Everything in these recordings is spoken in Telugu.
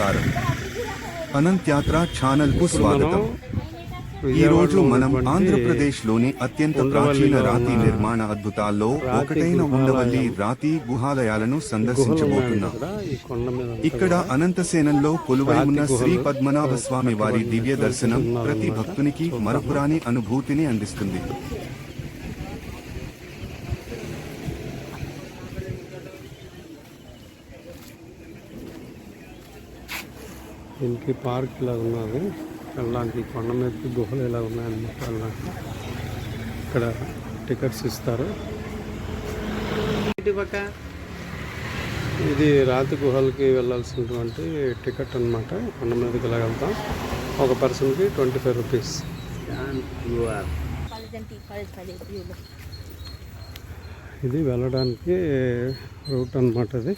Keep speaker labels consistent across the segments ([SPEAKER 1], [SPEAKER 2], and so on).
[SPEAKER 1] నమస్కారం. అనంత్యాత్ర ఛానల్ కు స్వాగతం. ఈ రోజు మనం ఆంధ్రప్రదేశ్ లోని అత్యంత ప్రాచీన రాతి నిర్మాణ అద్భుతాల్లో ఒకటైన ఉండవల్లి రాతి గుహాలయాలను సందర్శించబోతున్నాం. ఇక్కడ అనంతసేనంలో కొలువై ఉన్న శ్రీ పద్మనాభ స్వామి వారి దివ్య దర్శనం ప్రతి భక్తునికి మరపురాని అనుభూతిని అందిస్తుంది.
[SPEAKER 2] దీనికి పార్క్ ఇలా ఉన్నది, వెళ్ళడానికి కొండ మీదకి గుహలు ఇలా ఉన్నాయన్నమాట. వెళ్ళడానికి ఇక్కడ టికెట్స్ ఇస్తారు. ఇది రాతి గుహలకి వెళ్ళాల్సినటువంటి టికెట్ అన్నమాట. కొండ మీదకి ఇలా వెళ్తాం. ఒక పర్సన్కి 25 రూపీస్. ఇది వెళ్ళడానికి రూట్ అన్నమాట. అది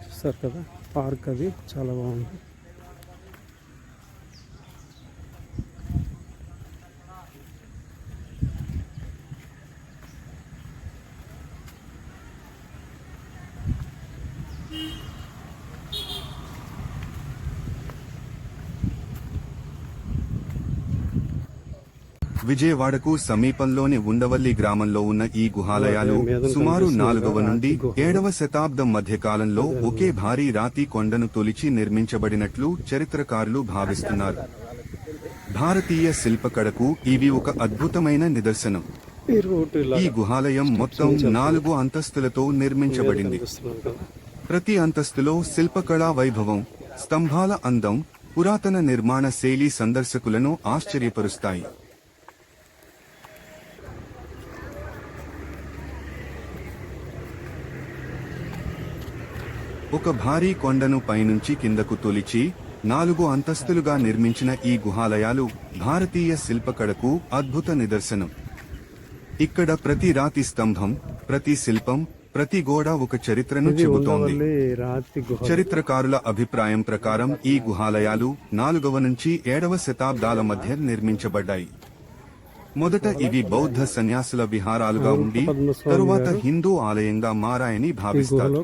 [SPEAKER 2] చూస్తారు కదా, పార్క్ అది చాలా బాగుంది.
[SPEAKER 1] విజయవాడకు సమీపంలోని ఉండవల్లి గ్రామంలో ఉన్న ఈ గుహాలయాలు సుమారు 4వ నుండి 7వ శతాబ్దం మధ్యకాలంలో ఒకే భారీ రాతి కొండను తొలిచి నిర్మించబడినట్లు చరిత్రకారులు భావిస్తున్నారు. భారతీయ శిల్పకళకు ఇవి ఒక అద్భుతమైన నిదర్శనం. ఈ గుహాలయం మొత్తం 4 అంతస్తులతో నిర్మించబడింది. ప్రతి అంతస్తులో శిల్పకళా వైభవం, స్తంభాల అందం, పురాతన నిర్మాణ శైలి సందర్శకులను ఆశ్చర్యపరుస్తాయి. ఒక భారీ కొండను పైనుంచి కిందకు తొలిచి 4 అంతస్తులుగా నిర్మించిన ఈ గుహాలయాలు భారతీయ శిల్పకళకు అద్భుత నిదర్శనం. ఇక్కడ ప్రతి రాతి స్తంభం, ప్రతి శిల్పం, ప్రతి గోడ ఒక చరిత్రను చెబుతోంది. చరిత్రకారుల అభిప్రాయం ప్రకారం ఈ గుహాలయాలు 4వ నుంచి 7వ శతాబ్దాల మధ్య నిర్మించబడ్డాయి. మొదట ఇవి బౌద్ధ సన్యాసుల విహారాలుగా ఉండి తరువాత హిందూ ఆలయంగా మారాయని భావిస్తారు.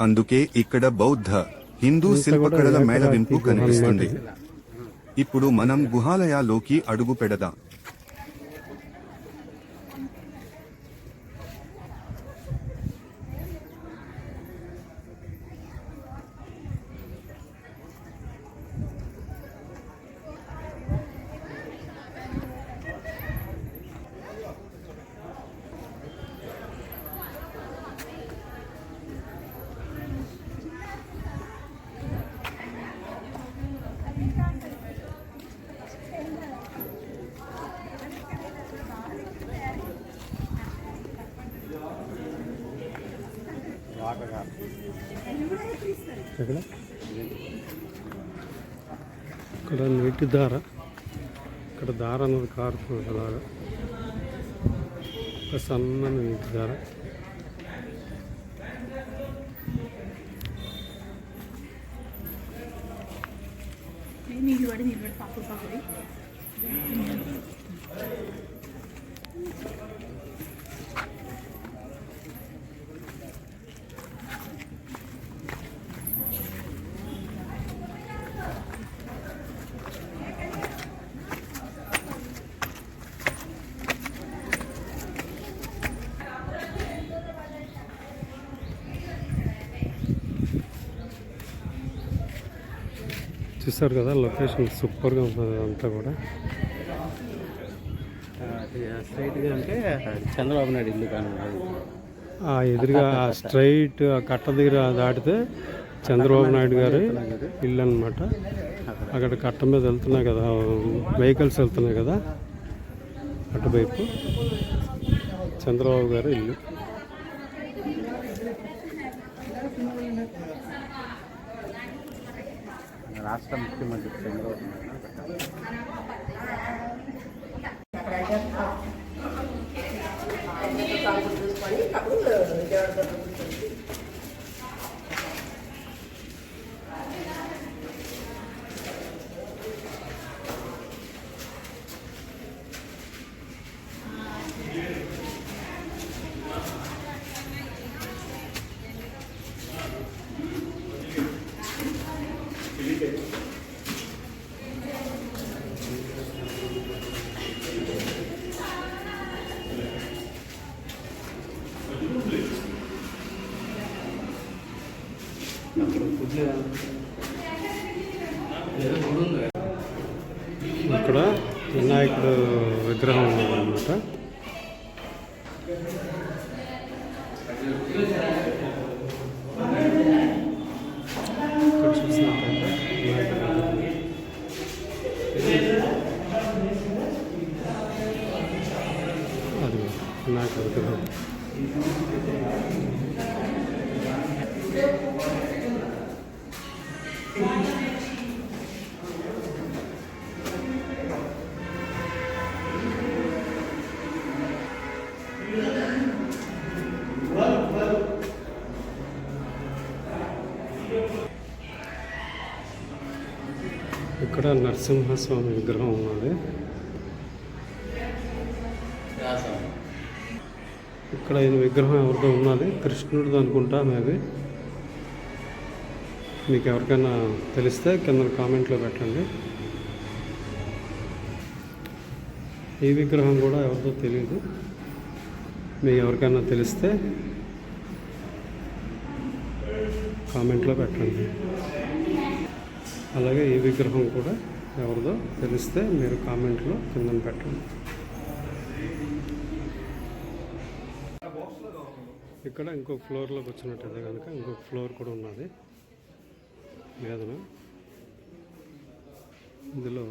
[SPEAKER 1] అందుకే ఇక్కడ బౌద్ధ, హిందూ శిల్పకళల మేళవింపు కనిపిస్తుంది. ఇప్పుడు మనం గుహాలయాల్లోకి అడుగు పెడదాం.
[SPEAKER 2] ఇక్కడ నీటి దార, ఇక్కడ దార అన్నది కారుతుంది. అలాగా ఒక సన్నని నీటి దార. చూస్తారు కదా, లొకేషన్ సూపర్గా ఉంటుంది అంతా కూడా.
[SPEAKER 3] స్ట్రైట్గా అంటే చంద్రబాబు నాయుడు ఇల్లు కానీ
[SPEAKER 2] ఎదురుగా స్ట్రైట్ ఆ కట్ట దగ్గర దాటితే చంద్రబాబు నాయుడు గారి ఇల్లు అనమాట. అక్కడ కట్ట మీద వెళ్తున్నాయి కదా, వెహికల్స్ వెళ్తున్నాయి కదా, అటువైపు చంద్రబాబు గారి ఇల్లు.
[SPEAKER 3] రాష్ట్ర ముఖ్యమంత్రి చంద్రబాబు నాయుడు.
[SPEAKER 2] ఇక్కడ వినాయకుడు విగ్రహం ఉన్నదన్నమాట. ఇక్కడ చూసినట్లయితే అది వినాయకుడు విగ్రహం. ఇక్కడ నరసింహస్వామి విగ్రహం ఉన్నది. ఇక్కడ ఈయన విగ్రహం ఎవరిదో ఉన్నది, కృష్ణుడిది అనుకుంటా. మేబీ మీకు ఎవరికైనా తెలిస్తే కింద కామెంట్లో పెట్టండి. ఈ విగ్రహం కూడా ఎవరిదో తెలియదు, మీకు ఎవరికైనా తెలిస్తే కామెంట్లో పెట్టండి. అలాగే ఈ విగ్రహం కూడా ఎవరిదో తెలిస్తే మీరు కామెంట్లో కింద పెట్టండి. ఇక్కడ ఇంకొక ఫ్లోర్లోకి వచ్చినట్టయితే కనుక ఇంకొక ఫ్లోర్ కూడా ఉన్నది మీదన. ఇందులో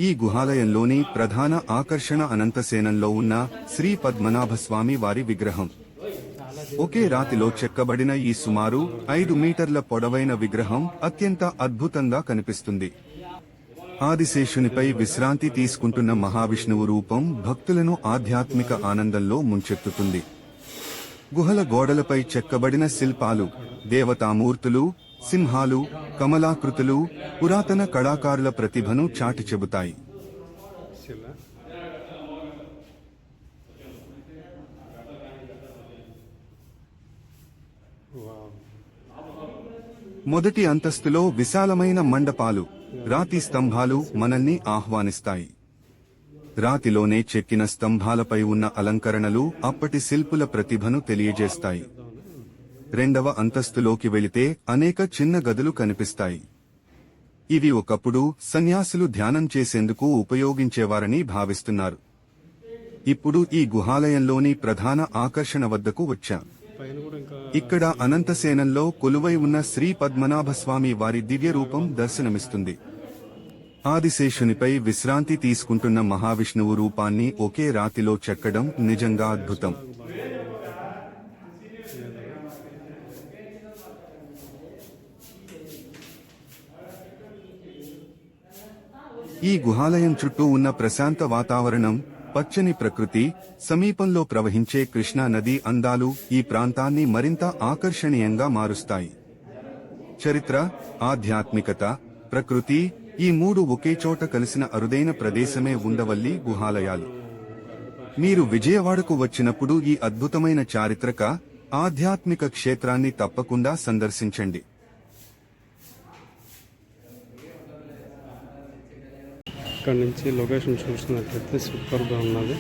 [SPEAKER 1] ఈ గుహాలయంలోని ప్రధాన ఆకర్షణ అనంతసేనంలో ఉన్న శ్రీ పద్మనాభస్వామి వారి విగ్రహం. ఒకే రాతిలో చెక్కబడిన ఈ సుమారు 5 మీటర్ల పొడవైన విగ్రహం అత్యంత అద్భుతంగా కనిపిస్తుంది. ఆదిశేషునిపై విశ్రాంతి తీసుకుంటున్న మహావిష్ణువు రూపం భక్తులను ఆధ్యాత్మిక ఆనందంలో ముంచెత్తుతుంది. గుహల గోడలపై చెక్కబడిన శిల్పాలు, దేవతామూర్తులు, సింహాలు, కమలాకృతులు పురాతన కళాకారుల ప్రతిభను చాటి చెబుతాయి. మొదటి అంతస్తులో విశాలమైన మండపాలు, రాతి స్తంభాలు మనల్ని ఆహ్వానిస్తాయి. రాతిలోనే చెక్కిన స్తంభాలపై ఉన్న అలంకరణలు అప్పటి శిల్పుల ప్రతిభను తెలియజేస్తాయి. రెండవ అంతస్తులోకి వెళితే అనేక చిన్న గదులు కనిపిస్తాయి. ఇవి ఒకప్పుడు సన్యాసులు ధ్యానం చేసేందుకు ఉపయోగించేవారని భావిస్తున్నారు. ఇప్పుడు ఈ గుహాలయంలోని ప్రధాన ఆకర్షణ వద్దకు వచ్చాం. ఇక్కడ అనంతసేనంలో కొలువై ఉన్న శ్రీ పద్మనాభస్వామి వారి దివ్య రూపం దర్శనమిస్తుంది. ఆదిశేషునిపై విశ్రాంతి తీసుకుంటున్న మహావిష్ణువు రూపాన్ని ఒకే రాతిలో చెక్కడం నిజంగా అద్భుతం. ఈ గుహాలయం చుట్టూ ఉన్న ప్రశాంత వాతావరణం, పచ్చని ప్రకృతి, సమీపంలో ప్రవహించే కృష్ణా నది అందాలు ఈ ప్రాంతాన్ని మరింత ఆకర్షణీయంగా మారుస్తాయి. చరిత్ర, ఆధ్యాత్మికత, ప్రకృతి ఈ మూడు ఒకే చోట కలిసిన అరుదైన ప్రదేశమే ఉండవల్లి గుహాలయాలు. మీరు విజయవాడకు వచ్చినప్పుడు ఈ అద్భుతమైన చారిత్రక, ఆధ్యాత్మిక క్షేత్రాన్ని తప్పకుండా సందర్శించండి.
[SPEAKER 2] ఇక్కడ నుంచి లొకేషన్ చూసినట్లయితే సూపర్గా ఉన్నది.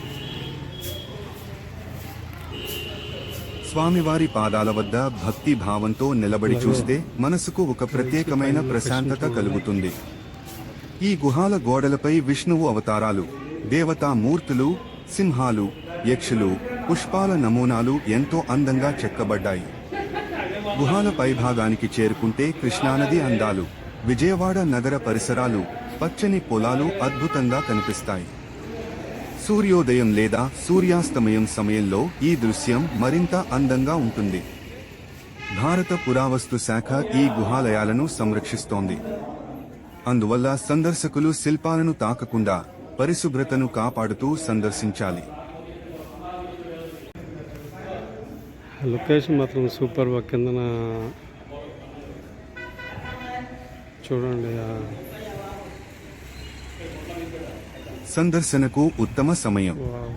[SPEAKER 1] స్వామివారి పాదాల వద్ద భక్తి భావంతో నిలబడి చూస్తే మనసుకు ఒక ప్రత్యేకమైన ప్రశాంతత కలుగుతుంది. ఈ గుహాల గోడలపై విష్ణువు అవతారాలు, దేవతా మూర్తులు, సింహాలు, యక్షులు, పుష్పాల నమూనాలు ఎంతో అందంగా చెక్కబడ్డాయి. గుహాల పైభాగానికి చేరుకుంటే కృష్ణానది అందాలు, విజయవాడ నగర పరిసరాలు, పచ్చని పొలాలు అద్భుతంగా కనిపిస్తాయి. సూర్యోదయం లేదా సూర్యాస్తమయం సమయంలో ఈ దృశ్యం మరింత అందంగా ఉంటుంది. భారత పురావస్తు శాఖ ఈ గుహాలయాలను సంరక్షిస్తోంది. అందువల్ల సందర్శకులు శిల్పాలను తాకకుండా పరిశుభ్రతను కాపాడుతూ సందర్శించాలి.
[SPEAKER 2] లొకేషన్ మాత్రం సూపర్. కిందన చూడండి
[SPEAKER 1] సందర్శనకు ఉత్తమ సమయం
[SPEAKER 2] వావ్.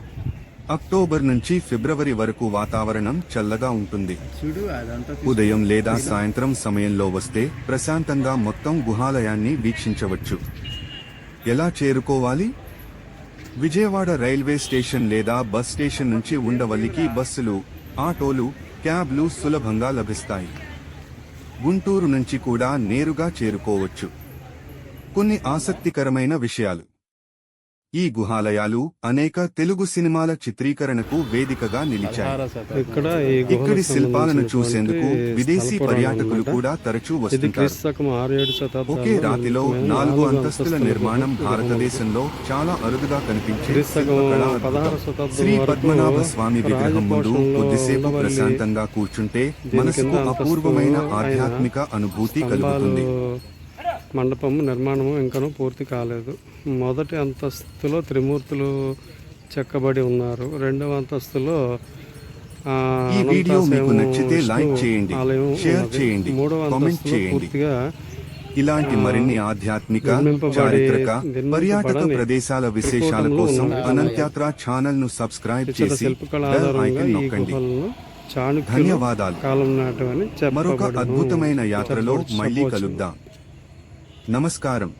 [SPEAKER 1] అక్టోబర్ నుంచి ఫిబ్రవరి వరకు వాతావరణం చల్లగా ఉంటుంది.
[SPEAKER 3] చూడు అదంతా
[SPEAKER 1] ఉదయం లేదా సాయంత్రం సమయంలో వస్తే ప్రశాంతంగా మొత్తం గుహాలయాన్ని వీక్షించవచ్చు. ఎలా చేరుకోవాలి? విజయవాడ రైల్వే స్టేషన్ లేదా బస్ స్టేషన్ నుంచి ఉండవల్లికి బస్సులు, ఆటోలు, క్యాబ్లు సులభంగా లభిస్తాయి. గుంటూరు నుంచి కూడా నేరుగా చేరుకోవచ్చు. కొన్ని ఆసక్తికరమైన విషయాలు. ఈ గుహాలయాలు అనేక తెలుగు సినిమాల చిత్రీకరణకు వేదికగా నిలిచాయి.
[SPEAKER 3] 16వ శతాబ్దం.
[SPEAKER 2] ఇక్కడ ఈ గుహలకు
[SPEAKER 1] ఇక్కడి శిల్పాలను
[SPEAKER 2] సంబంధించినటువంటి
[SPEAKER 1] చూసేందుకు విదేశీ
[SPEAKER 2] స్థల పురాణం
[SPEAKER 1] పర్యాటకులు
[SPEAKER 2] అన్నమాట.
[SPEAKER 1] కూడా తరచూ
[SPEAKER 2] ఇది
[SPEAKER 1] వస్తుంటారు.
[SPEAKER 2] క్రీస్తకం 6-7 శతాబ్దాల్లో
[SPEAKER 1] ఒకే రాతిలో
[SPEAKER 2] నిర్మితమైన
[SPEAKER 1] 4
[SPEAKER 2] 4
[SPEAKER 1] అంతస్తుల
[SPEAKER 2] అంతస్తుల
[SPEAKER 1] నిర్మాణం
[SPEAKER 2] గుహ.
[SPEAKER 1] భారతదేశంలో చాలా అరుదుగా కనిపించే
[SPEAKER 2] క్రీస్తకం
[SPEAKER 1] శిల్పకళా అద్భుతం.
[SPEAKER 2] 16వ శతాబ్దం
[SPEAKER 1] శ్రీ
[SPEAKER 2] వరకు
[SPEAKER 1] పద్మనాభ స్వామి విగ్రహం ముందు
[SPEAKER 2] రాజపోషణలో
[SPEAKER 1] కొద్దిసేపు
[SPEAKER 2] ఉండవల్లి
[SPEAKER 1] ప్రశాంతంగా కూర్చుంటే
[SPEAKER 2] దీని
[SPEAKER 1] మనసుకు
[SPEAKER 2] కింద
[SPEAKER 1] అపూర్వమైన
[SPEAKER 2] అంతస్తు
[SPEAKER 1] ఆధ్యాత్మిక అనుభూతి
[SPEAKER 2] స్తంభాలు,
[SPEAKER 1] కలుగుతుంది.
[SPEAKER 2] మండపం నిర్మాణము ఇంకనూ పూర్తి కాలేదు. మొదటి అంతస్తులో త్రిమూర్తులు చెక్కబడి ఉన్నారు. రెండవ అంతస్తులో
[SPEAKER 1] ఈ వీడియో మీకు నచ్చితే
[SPEAKER 2] విష్ణు
[SPEAKER 1] లైక్ చేయండి,
[SPEAKER 2] ఆలయం
[SPEAKER 1] షేర్
[SPEAKER 2] ఉన్నది.
[SPEAKER 1] చేయండి,
[SPEAKER 2] మూడవ
[SPEAKER 1] కామెంట్
[SPEAKER 2] అంతస్తులో
[SPEAKER 1] చేయండి.
[SPEAKER 2] పూర్తిగా
[SPEAKER 1] ఇలాంటి మరిన్ని ఆధ్యాత్మిక,
[SPEAKER 2] నిర్మింపబడి-
[SPEAKER 1] చారిత్రక, పర్యాటక
[SPEAKER 2] నిర్మింపబడని
[SPEAKER 1] ప్రదేశాల విశేషాల
[SPEAKER 2] త్రికూటంలో
[SPEAKER 1] కోసం
[SPEAKER 2] ఉన్నాయి.
[SPEAKER 1] అనంత్యాత్ర ఛానల్ ను సబ్స్క్రైబ్
[SPEAKER 2] ఇతర
[SPEAKER 1] చేసి
[SPEAKER 2] శిల్పకళ
[SPEAKER 1] బెల్
[SPEAKER 2] ఆధారంగా
[SPEAKER 1] ఐకాన్
[SPEAKER 2] ఈ
[SPEAKER 1] నొక్కండి.
[SPEAKER 2] గుహలను చాణుక్యులు
[SPEAKER 1] ధన్యవాదాలు.
[SPEAKER 2] కాలం నాటవని
[SPEAKER 1] మరొక
[SPEAKER 2] చెప్పబడును.
[SPEAKER 1] అద్భుతమైన యాత్రలో
[SPEAKER 2] చెప్పవచ్చు.
[SPEAKER 1] మళ్ళీ కలుద్దాం. నమస్కారం.